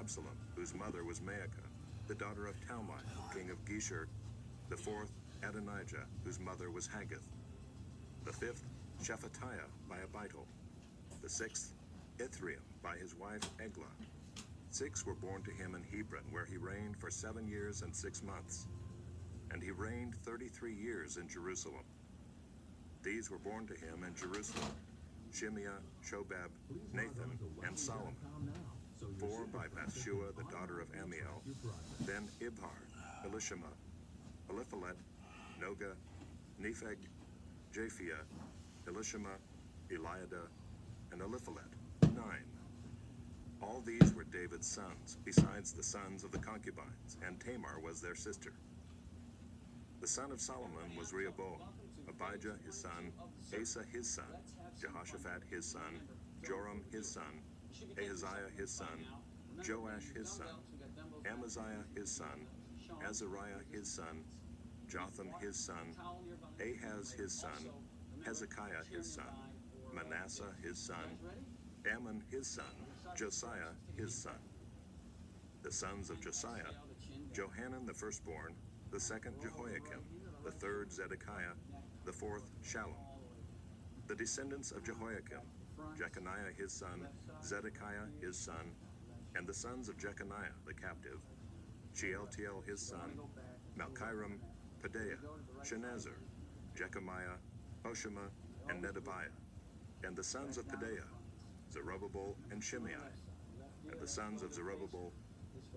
Absalom, whose mother was Maacah, the daughter of Talmai, king of Geshur. The fourth, Adonijah, whose mother was Haggith. The fifth, Shephatiah by Abital. The sixth, Ithream by his wife Eglah. 6 were born to him in Hebron, where he reigned for 7 years and 6 months. And he reigned 33 years in Jerusalem. These were born to him in Jerusalem: Shimeah, Shobab, Nathan, and Solomon. 4 by Bathshua, the daughter of Ammiel. Then Ibhar, Elishama, Eliphalet, Noga, Nepheg, Japhia, Elishama, Eliada, and Eliphalet. 9. All these were David's sons, besides the sons of the concubines, and Tamar was their sister. The son of Solomon was Rehoboam, Abijah his son, Asa his son, Jehoshaphat his son, Joram his son, Ahaziah his son, Joash his son, Amaziah his son, Azariah his son, Jotham his son, Ahaz his son, Hezekiah his son, Manasseh his son, Ammon his son, Josiah his son. The sons of Josiah: Johanan the firstborn, the second Jehoiakim, the third Zedekiah, the fourth Shallum. The descendants of Jehoiakim: Jeconiah his son, Zedekiah his son, and the sons of Jeconiah the captive: Shealtiel his son, Malchiram, Pedaiah, Shenazar, Jechemiah, Hoshama, and Nedabiah. And the sons of Pedaiah: Zerubbabel and Shimei. And the sons of Zerubbabel: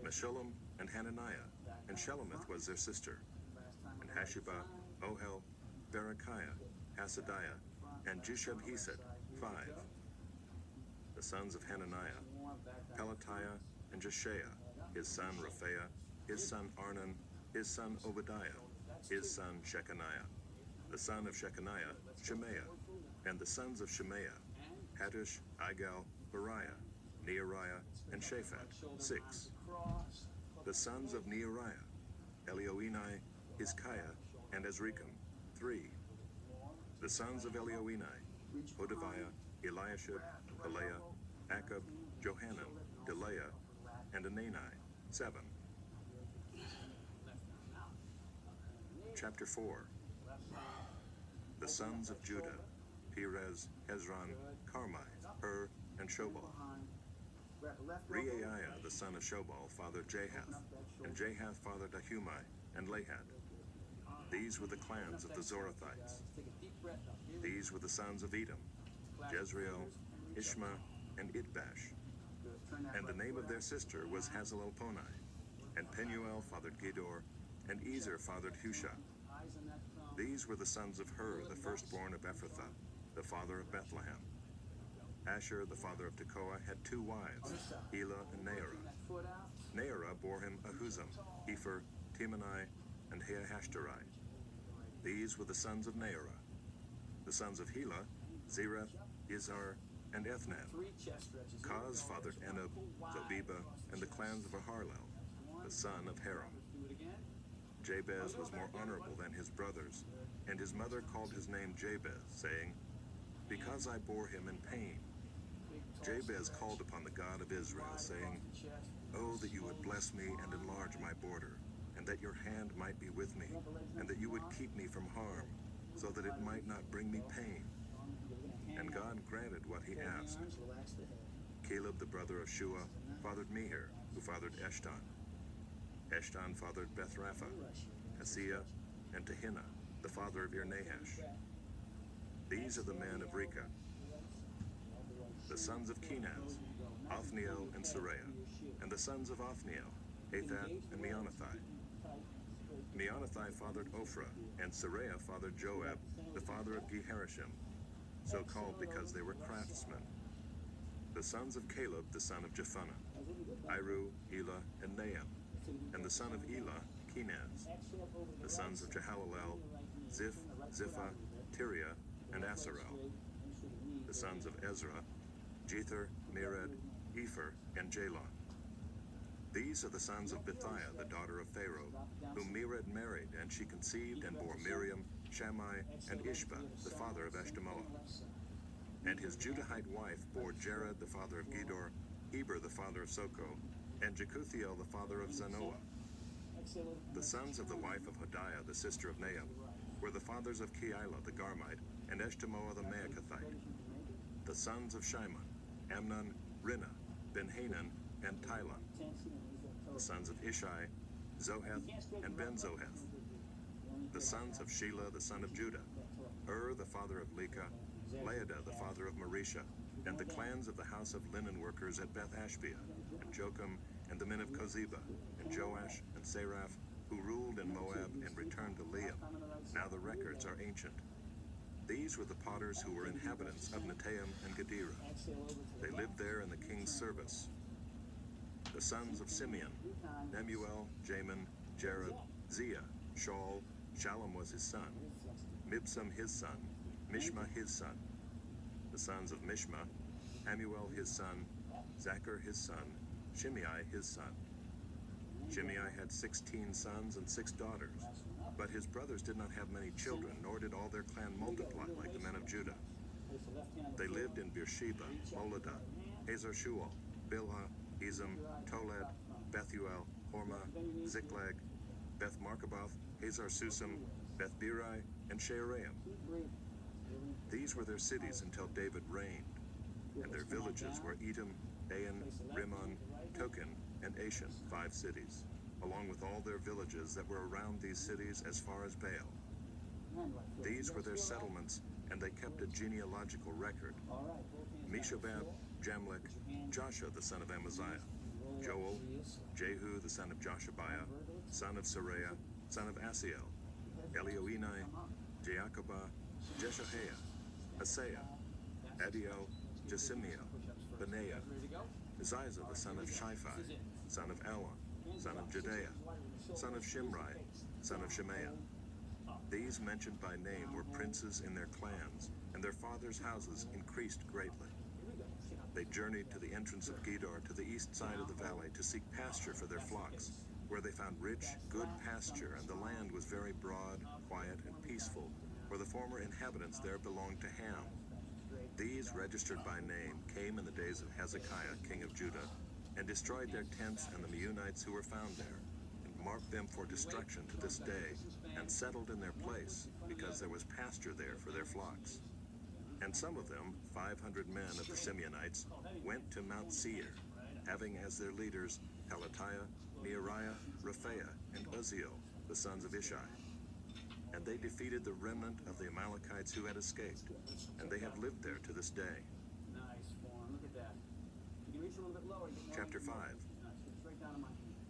Meshullam and Hananiah, and Shelomith was their sister. And Hashubah, Ohel, Berechiah, Hasadiah, and Jushab-Hesed, 5. The sons of Hananiah: Pelatiah and Jeshaiah, his son Raphael, his son Arnan, his son Obadiah, his son Shechaniah. The son of Shechaniah: Shemaiah. And the sons of Shemaiah: Hattush, Igal, Bariah, Neariah, and Shaphat, 6. The sons of Neariah: Elioenai, Hizkiah, and Azrikam, 3. The sons of Elioenai: Hodaviah, Eliashib, Pelaiah, Akab, Johanan, Delaiah, and Anani, 7. Chapter 4. The sons of Judah: Perez, Hezron, Carmi, Hur, and Shobal. Reaiah the son of Shobal fathered Jahath, and Jahath fathered Ahumai and Lahad. These were the clans of the Zorathites. These were the sons of Edom: Jezreel, Ishma, and Idbash. And the name of their sister was Hazelelponai. And Penuel fathered Gedor, and Ezer fathered Hushah. These were the sons of Hur, the firstborn of Ephrathah, the father of Bethlehem. Asher, the father of Tekoa, had 2 wives, Elah and Naarah. Naarah bore him Ahuzam, Epher, Timani, and Haahashtari. These were the sons of Naarah. The sons of Helah: Zereth, Izhar, and Ethnan. Kaz fathered Enub, Zobeba, and the clans of Aharlel, the son of Haram. Jabez was more honorable than his brothers, and his mother called his name Jabez, saying, "Because I bore him in pain." Jabez called upon the God of Israel, saying, "Oh, that you would bless me and enlarge my border, and that your hand might be with me, and that you would keep me from harm, so that it might not bring me pain." And God granted what he asked. Caleb, the brother of Shua, fathered Mehir, who fathered Eshton. Eshton fathered Bethrapha, Asiah, and Tehinnah, the father of Ir-Nahash. These are the men of Rechah. The sons of Kenaz: Othniel and Sariah. And the sons of Othniel: Hathath and Meonothai. Meonothai fathered Ophrah, and Sariah fathered Joab, the father of Geharashim, so called because they were craftsmen. The sons of Caleb, the son of Jephunneh: Iru, Elah, and Naam. And the son of Elah: Kenaz. The sons of Jehalelel: Ziph, Ziphah, Tiriah, and Asarel. The sons of Ezra: Jether, Mered, Epher, and Jalon. These are the sons of Bithiah, the daughter of Pharaoh, whom Mered married, and she conceived and bore Miriam, Shammai, and Ishbah, the father of Eshtemoa. And his Judahite wife bore Jared, the father of Gedor, Heber, the father of Soko, and Jekuthiel the father of Zanoah. The sons of the wife of Hodiah, the sister of Nahum, were the fathers of Keilah the Garmite, and Eshtemoa the Maacathite. The sons of Shimon, Amnon, Rinnah, Ben-Hanan, and Tilon. The sons of Ishai, Zoheth, and Ben-Zoheth. The sons of Shelah the son of Judah, the father of Leka, Laadah the father of Marisha, and the clans of the house of linen workers at Beth-Ashbea, and Jocham, and the men of Kozeba, and Joash, and Seraph, who ruled in Moab and returned to Liam. Now the records are ancient. These were the potters who were inhabitants of Netaim and Gedera. They lived there in the king's service. The sons of Simeon, Nemuel, Jamin, Jared, Zia, Shaul, Shallum was his son, Mibsam his son, Mishma his son. The sons of Mishma, Hamuel his son, Zachar his son, Shimei his son. Shimei had 16 sons and 6 daughters, but his brothers did not have many children, nor did all their clan multiply like the men of Judah. They lived in Beersheba, Moladah, Hazar-Shual, Bilhah, Ezem, Tolad, Bethuel, Hormah, Ziklag, Beth-Markaboth, Hazar-Susam, Beth-Birai, and Shearaim. These were their cities until David reigned, and their villages were Edom, Ain, Rimmon, Token, and Ashan, 5 cities, along with all their villages that were around these cities as far as Baal. These were their settlements, and they kept a genealogical record. Meshabab, Jamlech, Joshua the son of Amaziah, Joel, Jehu the son of Joshabiah, son of Saraiah, son of Asiel, Elioenai, Jaakobah, Jeshohaiah, Asaiah, Adiel, Jesimiel, Benaiah, Ziza the son of Shiphi, son of Elon, son of Jedaiah, son of Shimri, son of Shemaiah. These mentioned by name were princes in their clans, and their fathers' houses increased greatly. They journeyed to the entrance of Gedor to the east side of the valley to seek pasture for their flocks, where they found rich, good pasture, and the land was very broad, quiet, and peaceful, for the former inhabitants there belonged to Ham. These, registered by name, came in the days of Hezekiah, king of Judah, and destroyed their tents and the Meunites who were found there, and marked them for destruction to this day, and settled in their place, because there was pasture there for their flocks. And some of them, 500 men of the Simeonites, went to Mount Seir, having as their leaders Pelatiah, Neariah, Rephaiah, and Uzziel, the sons of Ishai. And they defeated the remnant of the Amalekites who had escaped, and they have lived there to this day. Chapter 5.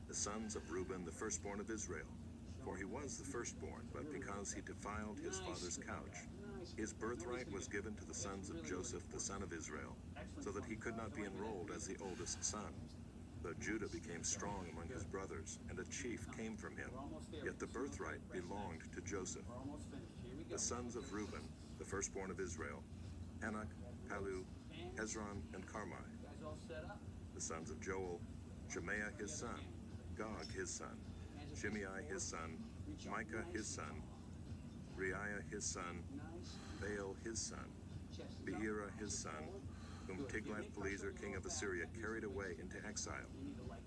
The sons of Reuben, the firstborn of Israel, for he was the firstborn, but because he defiled his father's couch, his birthright was given to the sons of Joseph, the son of Israel, so that he could not be enrolled as the oldest son. Though Judah became strong among his brothers, and a chief came from him, yet the birthright belonged to Joseph. The sons of Reuben, the firstborn of Israel, Anak, Palu, Hezron, and Carmi. The sons of Joel, Shemaiah his son, Gog his son, Shimei his son, Micah his son, Reiah his son, Baal his son, Beera his son, whom Tiglath-Pileser king of Assyria carried away into exile.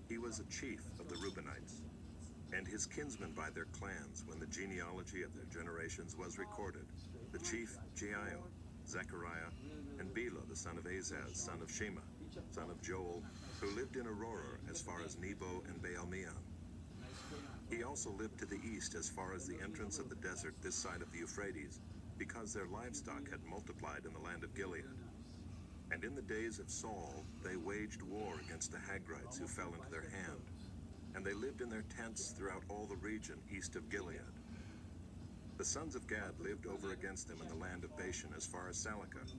He was a chief of the Reubenites, and his kinsmen by their clans when the genealogy of their generations was recorded, the chief Jeiel, Zechariah, and Bela the son of Azaz, son of Shema, son of Joel, who lived in Aurora as far as Nebo and Baal-Meon. He also lived to the east as far as the entrance of the desert this side of the Euphrates, because their livestock had multiplied in the land of Gilead. And in the days of Saul, they waged war against the Hagrites who fell into their hand, and they lived in their tents throughout all the region east of Gilead. The sons of Gad lived over against them in the land of Bashan as far as Salakah,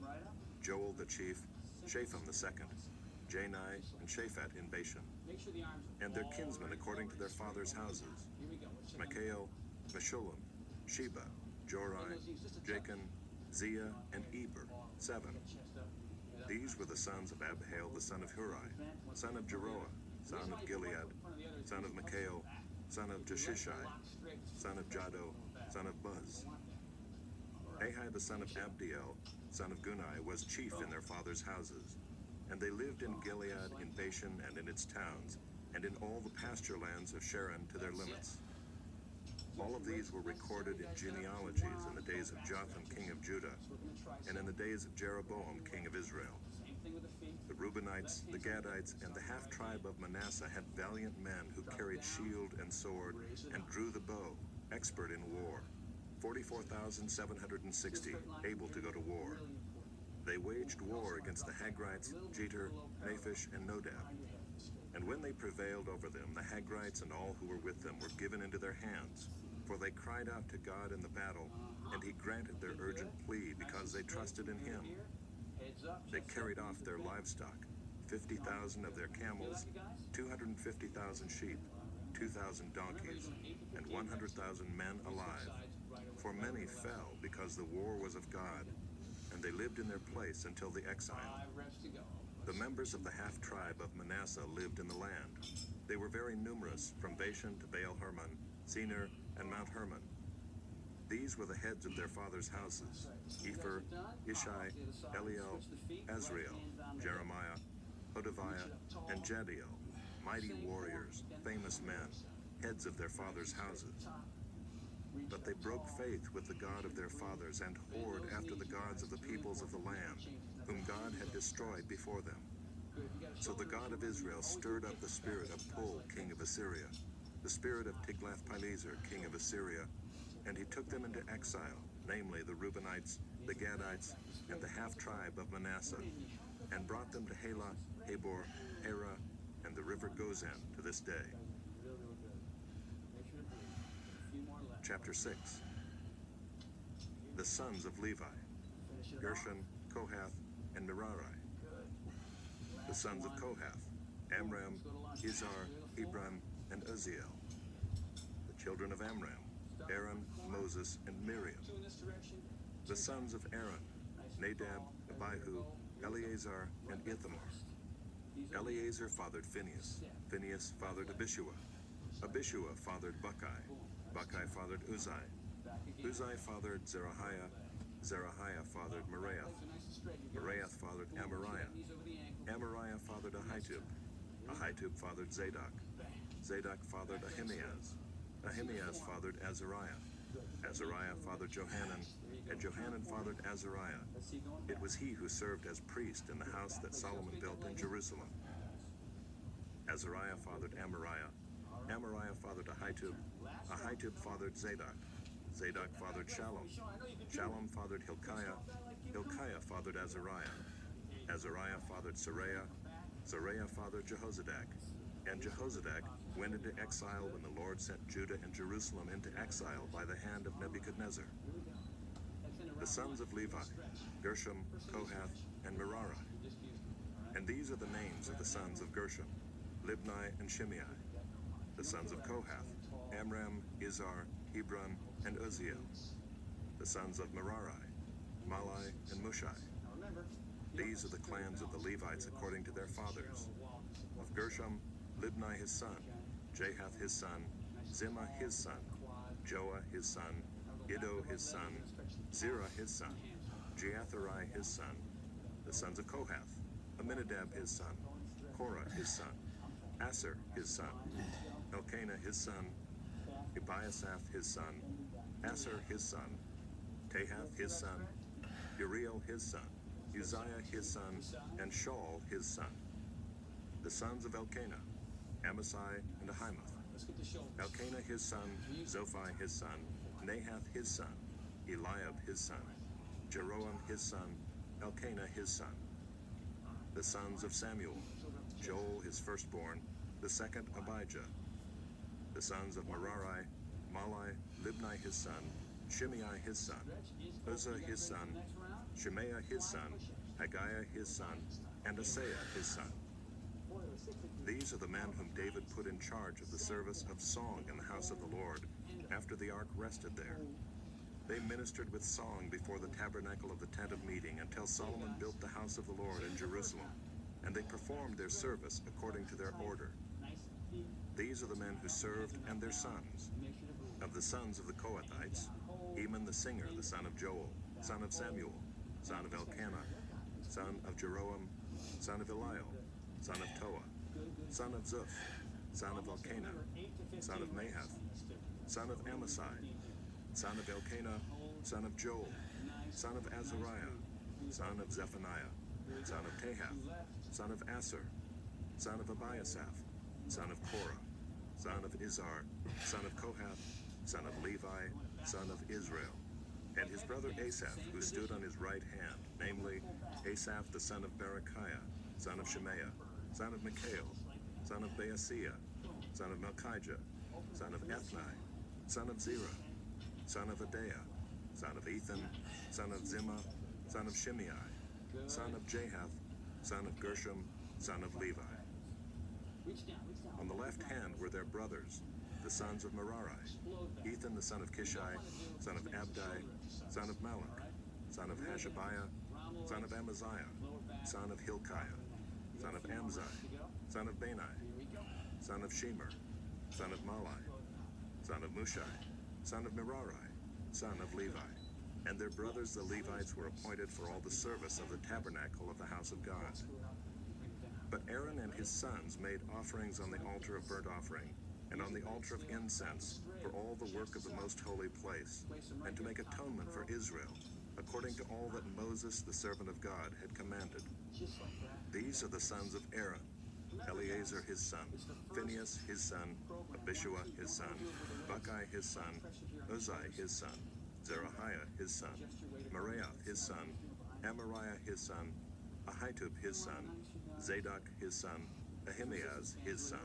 Joel the chief, Shapham the second, Janai and Shaphat in Bashan, and their kinsmen according to their fathers' houses, Michael, Meshullam, Sheba, Jorai, Jachin, Zia, and Eber, 7. These were the sons of Abihail the son of Hurai, son of Jeroah, son of Gilead, son of Michael, son of Jeshishai, son of Jado, son of Buz. Ahai the son of Abdiel, son of Gunai, was chief in their fathers' houses, and they lived in Gilead, in Bashan, and in its towns, and in all the pasture lands of Sharon to their limits. All of these were recorded in genealogies in the days of Jotham, king of Judah, and in the days of Jeroboam, king of Israel. The Reubenites, the Gadites, and the half-tribe of Manasseh had valiant men who carried shield and sword and drew the bow, expert in war, 44,760, able to go to war. They waged war against the Hagrites, Jeter, Naphish, and Nodab. And when they prevailed over them, the Hagrites and all who were with them were given into their hands, for they cried out to God in the battle, and he granted their urgent plea because they trusted in him. They carried off their livestock, 50,000 of their camels, 250,000 sheep, 2,000 donkeys, and 100,000 men alive. For many fell because the war was of God, and they lived in their place until the exile. The members of the half-tribe of Manasseh lived in the land. They were very numerous, from Bashan to Baal-Hermon, Senir, and Mount Hermon. These were the heads of their fathers' houses: Epher, Ishai, Eliel, Azriel, Jeremiah, Hodaviah, and Jadiel, mighty warriors, famous men, heads of their fathers' houses. But they broke faith with the God of their fathers and whored after the gods of the peoples of the land, whom God had destroyed before them. So the God of Israel stirred up the spirit of Pul, king of Assyria, the spirit of Tiglath-Pileser, king of Assyria, and he took them into exile, namely the Reubenites, the Gadites, and the half-tribe of Manasseh, and brought them to Halah, Habor, Hara, and the river Gozan to this day. Chapter 6. The sons of Levi: Gershon, Kohath, and Merari. The sons of Kohath: Amram, Izhar, Hebron, and Uzziel. The children of Amram: Aaron, Moses, and Miriam. The sons of Aaron: Nadab, Abihu, Eleazar, and Ithamar. Eleazar fathered Phinehas. Phinehas fathered Abishua. Abishua fathered Buckai. Buckai fathered Uzai. Uzai fathered Zerahiah. Zerahiah fathered Meraioth. Meraioth fathered Amariah. Amariah fathered Ahitub. Ahitub fathered Zadok. Zadok fathered Ahimaaz. Ahimaaz fathered Azariah. Azariah fathered Johanan, and Johanan fathered Azariah. It was he who served as priest in the house that Solomon built in Jerusalem. Azariah fathered Amariah. Amariah fathered Ahitub. Ahitub fathered Zadok. Zadok fathered Shallum. Shallum fathered Hilkiah. Hilkiah fathered Azariah. Azariah fathered Seraiah. Seraiah fathered Jehozadak. And Jehozadak went into exile when the Lord sent Judah and Jerusalem into exile by the hand of Nebuchadnezzar. The sons of Levi: Gershom, Kohath, and Merari. And these are the names of the sons of Gershom: Libni and Shimei. The sons of Kohath: Amram, Izhar, Hebron, and Uzziel. The sons of Merari: Malai and Mushai. These are the clans of the Levites according to their fathers. Of Gershom: Libni his son, Jahath his son, Zimmah his son, Joah his son, Iddo his son, Zerah his son, Jeatherai his son. The sons of Kohath: Aminadab his son, Korah his son, Aser his son, Elkanah his son, Ebiasaph his son, Aser his son, Tahath his son, Uriel his son, Uzziah his son, and Shaul his son. The sons of Elkanah: Amasai and Ahimoth. Elkanah his son, Zophai his son, Nahath his son, Eliab his son, Jeroam his son, Elkanah his son. The sons of Samuel: Joel his firstborn, the second Abijah. The sons of Merari: Malai, Libni his son, Shimei his son, Uzzah his son, Shemaiah his son, Haggiah his son, and Asaiah his son. These are the men whom David put in charge of the service of song in the house of the Lord, after the ark rested there. They ministered with song before the tabernacle of the tent of meeting until Solomon built the house of the Lord in Jerusalem, and they performed their service according to their order. These are the men who served and their sons. Of the sons of the Kohathites: Heman the singer, the son of Joel, son of Samuel, son of Elkanah, son of Jeroam, son of Eliel, son of Toah, son of Zuph, son of Elkanah, son of Mahath, son of Amasai, son of Elkanah, son of Joel, son of Azariah, son of Zephaniah, son of Tahath, son of Asher, son of Abiasaph, son of Korah, son of Izhar, son of Kohath, son of Levi, son of Israel, and his brother Asaph, who stood on his right hand, namely Asaph the son of Berechiah, son of Shemaiah, son of Mikael, son of Baaseiah, son of Melchijah, son of Ethni, son of Zerah, son of Adaiah, son of Ethan, son of Zimmah, son of Shimei, son of Jahath, son of Gershom, son of Levi. On the left hand were their brothers, the sons of Merari, Ethan the son of Kishai, son of Abdi, son of Malach, son of Hashabiah, son of Amaziah, son of Hilkiah, son of Amzai, son of Bani, son of Shemer, son of Malai, son of Mushai, son of Merari, son of Levi. And their brothers the Levites were appointed for all the service of the tabernacle of the house of God. But Aaron and his sons made offerings on the altar of burnt offering, and on the altar of incense, for all the work of the most holy place, and to make atonement for Israel, according to all that Moses the servant of God had commanded. These are the sons of Aaron: Eleazar his son, Phinehas his son, Abishua his son, Buckai his son, Uzai his son, Zerahiah his son, Meraioth his son, Amariah his son, Ahitub his son, Zadok his son, Ahimaaz his son.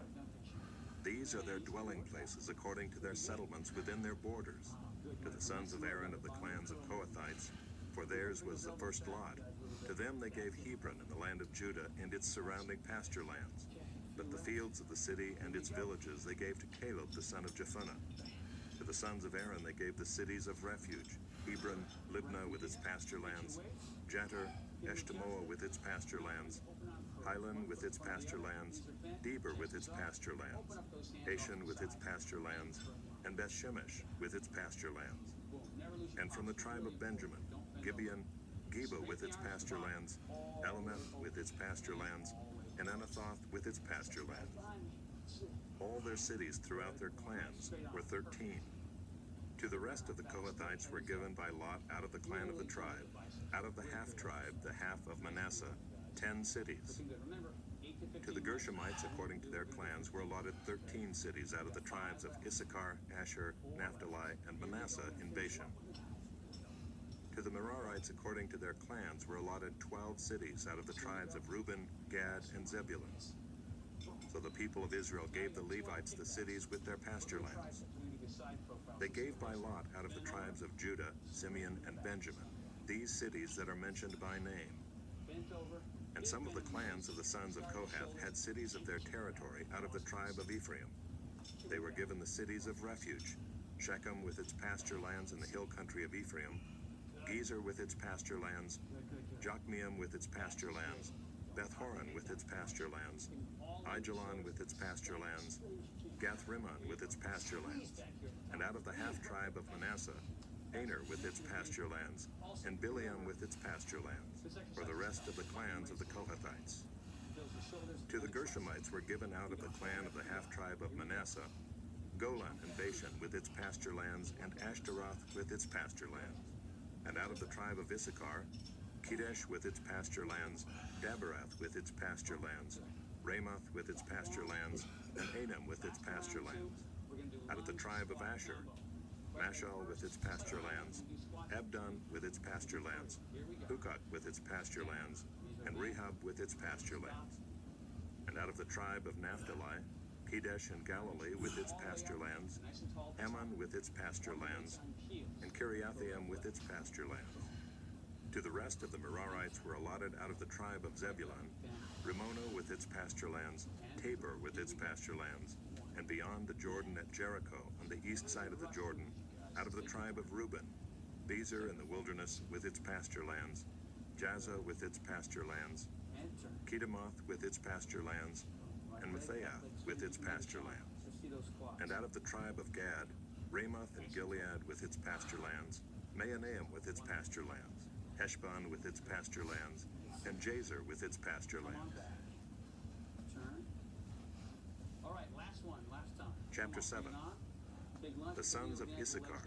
These are their dwelling places according to their settlements within their borders, to the sons of Aaron of the clans of Kohathites, for theirs was the first lot. To them they gave Hebron in the land of Judah and its surrounding pasture lands. But the fields of the city and its villages they gave to Caleb the son of Jephunneh. To the sons of Aaron they gave the cities of refuge: Hebron, Libnah with its pasture lands, Jatir, Eshtemoa with its pasture lands, Hilan with its pasture lands, Deber with its pasture lands, Ashan with its pasture lands, and Bethshemesh with its pasture lands. And from the tribe of Benjamin, Gibeon, Geba with its pasture lands, Elameth with its pasture lands, and Anathoth with its pasture lands. All their cities throughout their clans were 13. To the rest of the Kohathites were given by lot out of the clan of the tribe, out of the half-tribe, the half of Manasseh, 10 cities. To the Gershonites, according to their clans, were allotted 13 cities out of the tribes of Issachar, Asher, Naphtali, and Manasseh in Bashan. To the Merarites, according to their clans, were allotted 12 cities out of the tribes of Reuben, Gad, and Zebulun. So the people of Israel gave the Levites the cities with their pasture lands. They gave by lot out of the tribes of Judah, Simeon, and Benjamin these cities that are mentioned by name. And some of the clans of the sons of Kohath had cities of their territory out of the tribe of Ephraim. They were given the cities of refuge: Shechem with its pasture lands in the hill country of Ephraim, Gezer with its pasture lands, Jokmeam with its pasture lands, Beth-horon with its pasture lands, Aijalon with its pasture lands, Gath-rimmon with its pasture lands, and out of the half-tribe of Manasseh, Aner with its pasture lands, and Bileam with its pasture lands, for the rest of the clans of the Kohathites. To the Gershonites were given out of the clan of the half-tribe of Manasseh, Golan and Bashan with its pasture lands, and Ashtaroth with its pasture lands. And out of the tribe of Issachar, Kedesh with its pasture lands, Daberath with its pasture lands, Ramoth with its pasture lands, and Anam with its pasture lands. Out of the tribe of Asher, Mashal with its pasture lands, Abdon with its pasture lands, Hukok with its pasture lands, and Rehob with its pasture lands. And out of the tribe of Naphtali, Kedesh and Galilee with its pasture lands, Ammon with its pasture lands, and Kiriathaim with its pasture lands. To the rest of the Merarites were allotted out of the tribe of Zebulun, Rimmonah with its pasture lands, Tabor with its pasture lands, and beyond the Jordan at Jericho on the east side of the Jordan, out of the tribe of Reuben, Bezer in the wilderness with its pasture lands, Jazzah with its pasture lands, Kedemoth with its pasture lands, and Mathaiah with its pasture lands. And out of the tribe of Gad, Ramoth and Gilead with its pasture lands, Mahanaim with its pasture lands, Heshbon with its pasture lands, and Jazer with its pasture lands. Chapter 7. The sons of Issachar,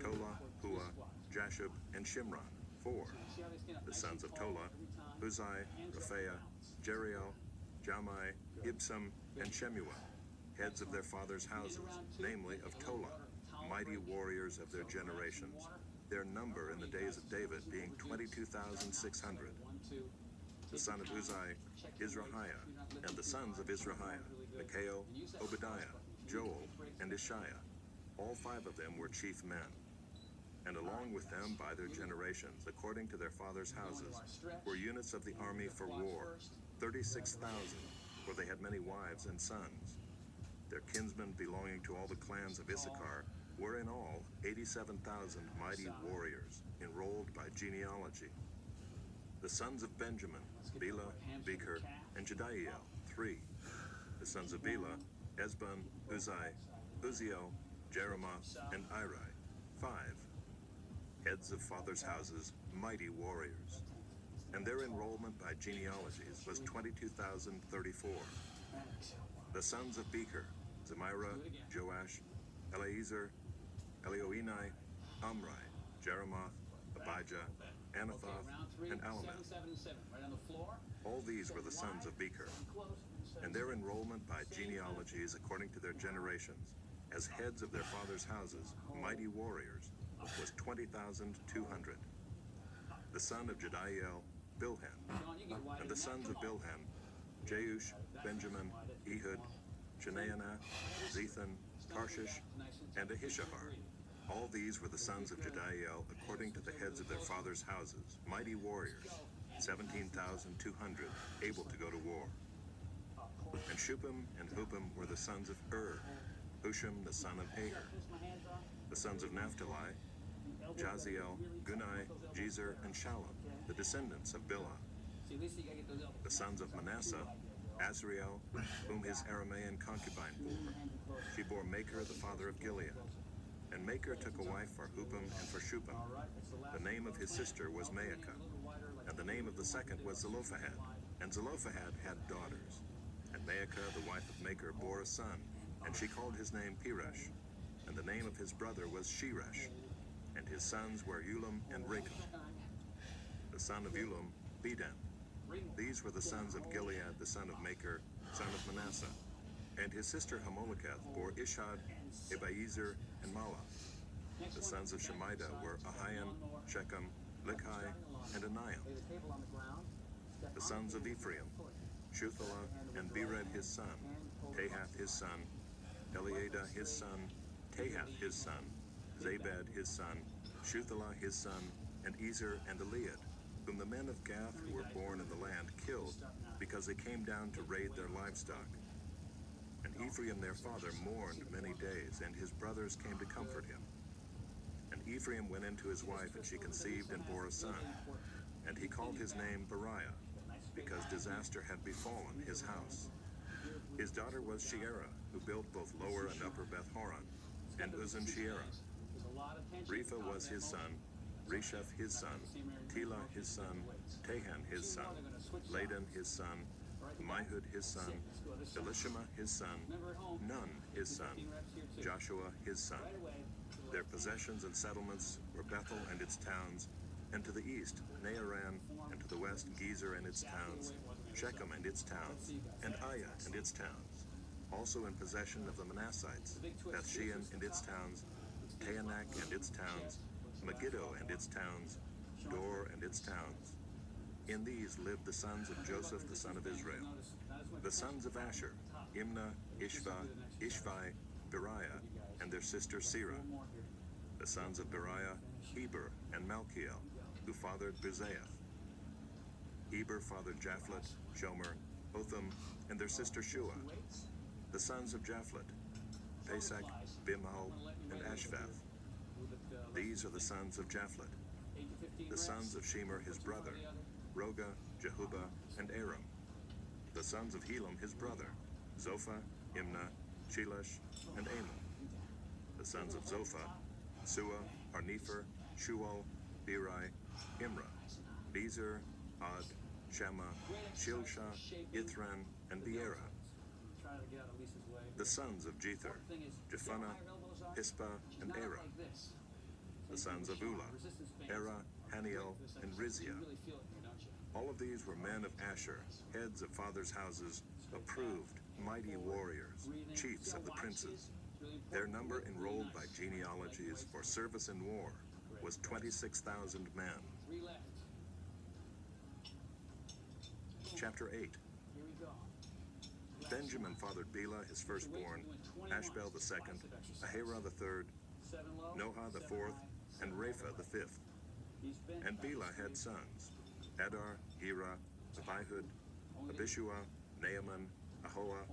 Tola, Hua, Jashub, and Shimron, 4. The sons of Tola, Huzai, Raphael, Jeriel, Jamai, Ibsam, and Shemuel, heads of their fathers' houses, namely of Tola, mighty warriors of their generations, their number in the days of David being 22,600. The son of Uzai, Izrahiah, and the sons of Izrahiah, Mikhael, Obadiah, Joel, and Ishiah. All 5 of them were chief men. And along with them by their generations, according to their fathers' houses, were units of the army for war, 36,000, for they had many wives and sons. Their kinsmen belonging to all the clans of Issachar were in all 87,000 mighty warriors, enrolled by genealogy. The sons of Benjamin, Bela, Becher, and Jediael, 3. The sons of Bela, Esbon, Uzai, Uziel, Jeremoth, and Iri, 5. Heads of fathers' houses, mighty warriors. And their enrollment by genealogies was 22,034. The sons of Becher, Zemira, Joash, Eleazar, Elioenai, Amri, Jeremoth, Abijah, Anathoth, and Alameth. All these were the sons of Becher, and their enrollment by genealogies according to their generations, as heads of their fathers' houses, mighty warriors, was 20,200. The son of Jediael, Bilhan, and the sons of Bilhan, Jeush, Benjamin, Ehud, Chenaanah, Zethan, Tarshish, and Ahishahar. All these were the sons of Jediael according to the heads of their fathers' houses, mighty warriors, 17,200, able to go to war. And Shupim and Hupim were the sons of Hushim the son of Aher. The sons of Naphtali, Jaziel, Gunai, Jezer, and Shalom, the descendants of Bilhah. The sons of Manasseh, Azriel, whom his Aramean concubine bore. She bore Machir, the father of Gilead. And Machir took a wife for Hupim and for Shupim. The name of his sister was Maacah, and the name of the second was Zelophehad. And Zelophehad had daughters. And Maacah, the wife of Machir, bore a son, and she called his name Peresh. And the name of his brother was Sheresh. And his sons were Ulam and Recham. The son of Ulam, Bedan. These were the sons of Gilead, the son of Machir, son of Manasseh. And his sister Hamoleketh bore Ishad, Ebiezer, and Mala. The sons of Shemida were Ahian, Shechem, Likhai, and Aniam. The sons of Ephraim, Shuthalah, and Bered his son, Tahath his son, Eliada his son, Tahath his son, Zabad his son, Shuthalah his son, and Ezer and Eliad, whom the men of Gath who were born in the land killed, because they came down to raid their livestock. And Ephraim their father mourned many days, and his brothers came to comfort him. And Ephraim went in to his wife, and she conceived and bore a son. And he called his name Beriah, because disaster had befallen his house. His daughter was Sheerah, who built both Lower and Upper Beth-horon, and Uzan Sheerah. Repha was his son, Resheph his son, Telah his son, Tahan his son, Ladan his son, Mihud his son, Elishama his son, Nun his son, Joshua his son. Their possessions and settlements were Bethel and its towns, and to the east Naaran, and to the west Gezer and its towns, Shechem and its towns, and Aiah and its towns. Also in possession of the Manassites, Bethshean and its towns, Taanach and its towns, Megiddo and its towns, Dor and its towns. In these lived the sons of Joseph the son of Israel. The sons of Asher, Imnah, Ishvi, Beriah, and their sister Serah. The sons of Beriah, Heber and Malchiel, who fathered Bizaeth. Heber fathered Japhlet, Shomer, Otham, and their sister Shua. The sons of Japhlet, Pesach, Bimhal, and Ashvath. These are the sons of Japhlet. The sons of Shemer his brother, Roga, Jehuba, and Aram. The sons of Helam his brother, Zophah, Imnah, Shelash, and Amal. The sons of Zophah, Sua, Harnefer, Shual, Beri, Imrah, Bezer, Ad, Shema, Shilsha, Ithran, and Beerah. The sons of Jether, Jephunneh, Pispa, and Era. The sons of Ulah, Era, Haniel, and Rizia. All of these were men of Asher, heads of fathers' houses, approved, mighty warriors, chiefs of the princes. Their number enrolled by genealogies for service in war was 26,000 men. Chapter 8. Benjamin fathered Bela, his firstborn, Ashbel the second, Ahira the third, Noha the fourth, and Rapha the fifth. And Bela had sons, Adar, Hira, Abihud, Abishua, Naaman, Ahoah,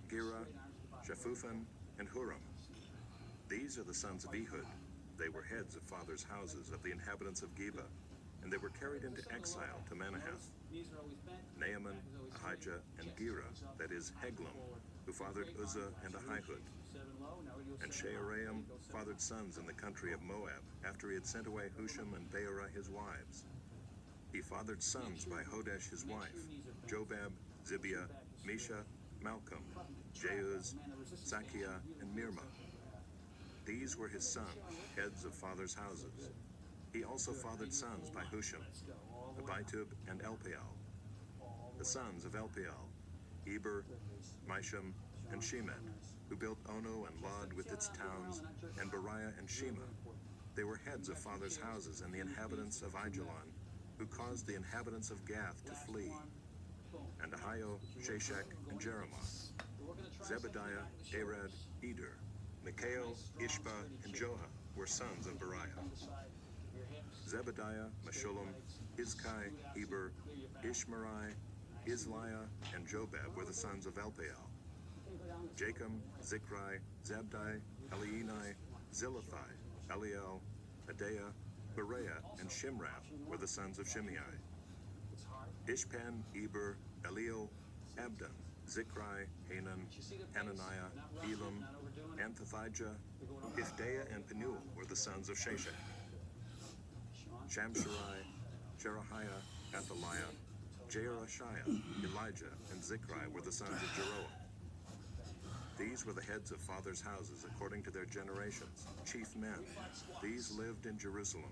Gera, Shaphupan, and Huram. These are the sons of Ehud. They were heads of fathers' houses of the inhabitants of Geba, and they were carried into exile to Manahath. Naaman, Ahijah, and Gera, that is Heglam, who fathered Uzzah and Ahihud. And Shearaim fathered sons in the country of Moab, after he had sent away Husham and Beerah his wives. He fathered sons by Hodesh his wife, Jobab, Zibiah, Mesha, Malcolm, Jeuz, Sakiah, and Mirma. These were his sons, heads of fathers' houses. He also fathered sons by Husham, Abitub, and Elpaal. The sons of Elpaal, Eber, Misham, and Shemet, who built Ono and Lod with its towns, and Beriah and Shema. They were heads of fathers' houses and the inhabitants of Aijalon, who caused the inhabitants of Gath to flee. And Ahio, Shashak, and Jeremoth. Zebediah, Arad, Eder, Mikhael, Ishba, and Joah were sons of Beriah. Zebediah, Meshullam, Hizkai, Eber, Ishmerai, Isliah, and Jobab were the sons of Elpaal. Jacham, Zichri, Zabdi, Elienai, Zilithai, Eliel, Adaiah, Bereah, and Shimrath were the sons of Shimei. Ishpan, Eber, Eliel, Abdon, Zichri, Hanan, Hananiah, Elam, Anthothijah, Ifdaiah, and Penuel were the sons of Shashak. Shamsherai, Jerahiah, Athaliah, Jearashiah, Elijah, and Zichri were the sons of Jeroam. These were the heads of fathers' houses according to their generations, chief men. These lived in Jerusalem.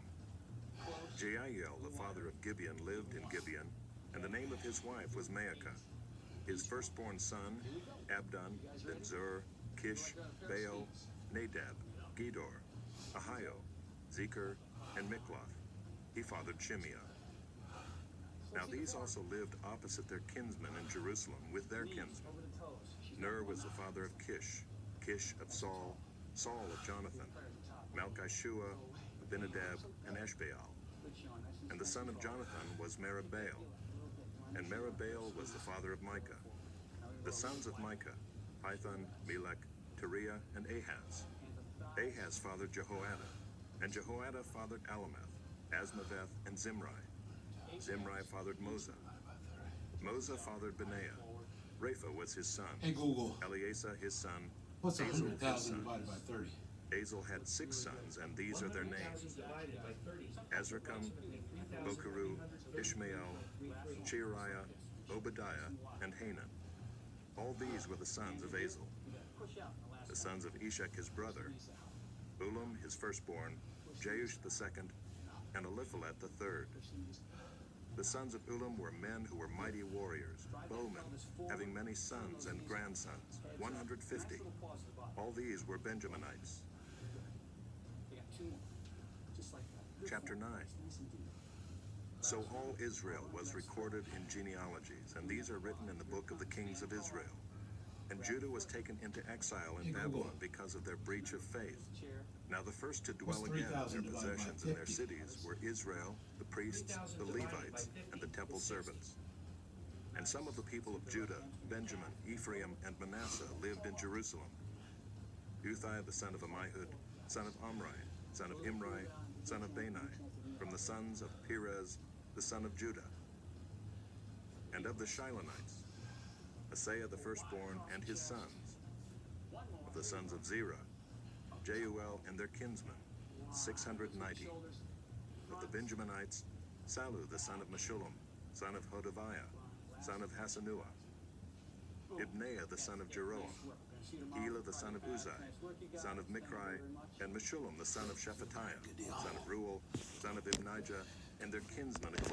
Jeiel, the father of Gibeon, lived in Gibeon, and the name of his wife was Maacah. His firstborn son, Abdon, then Zur, Kish, Baal, Nadab, Gedor, Ahio, Zecher, and Mikloth. He fathered Shimeah. Now these also lived opposite their kinsmen in Jerusalem with their kinsmen. Ner was the father of Kish, Kish of Saul, Saul of Jonathan, Malchishua, Abinadab, and Eshbaal. And the son of Jonathan was Meribbaal, and Meribbaal was the father of Micah. The sons of Micah, Python, Melech, Teriah, and Ahaz. Ahaz fathered Jehoiada, and Jehoiada fathered Alameth, Asmaveth, and Zimri. Zimri fathered Moza. Moza fathered Benaiah. Rapha was his son. Hey Google, Eleazar his son. what's Azel 100,000 divided by 30? Azel had 6 sons, and these are their names: Azrikam, Bokeru, Ishmael, Cheariah, Obadiah, and Hanan. All these were the sons of Azel. The sons of Eshek his brother: Ulam his firstborn, Jeush the second, and Eliphalet the third. The sons of Ulam were men who were mighty warriors, bowmen, having many sons and grandsons, 150. All these were Benjaminites. Chapter 9. So all Israel was recorded in genealogies, and these are written in the book of the kings of Israel. And Judah was taken into exile in Babylon because of their breach of faith. Now the first to dwell again in their possessions and their cities were Israel, the priests, the Levites, and the temple servants. And some of the people of Judah, Benjamin, Ephraim, and Manasseh lived in Jerusalem. Uthai the son of Ammihud, son of Omri, son of Imri, son of Bani, from the sons of Perez, the son of Judah. And of the Shilonites, Asaiah the firstborn and his sons. Of the sons of Zerah, Jeuel and their kinsmen, 690. Of the Benjaminites, Salu the son of Meshullam, son of Hodaviah, son of Hasanuah. Ibneiah the son of Jeroam, Elah the son of Uzai, son of Michri, and Meshullam the son of Shephatiah, son of Reuel, son of Ibnijah, and their kinsmen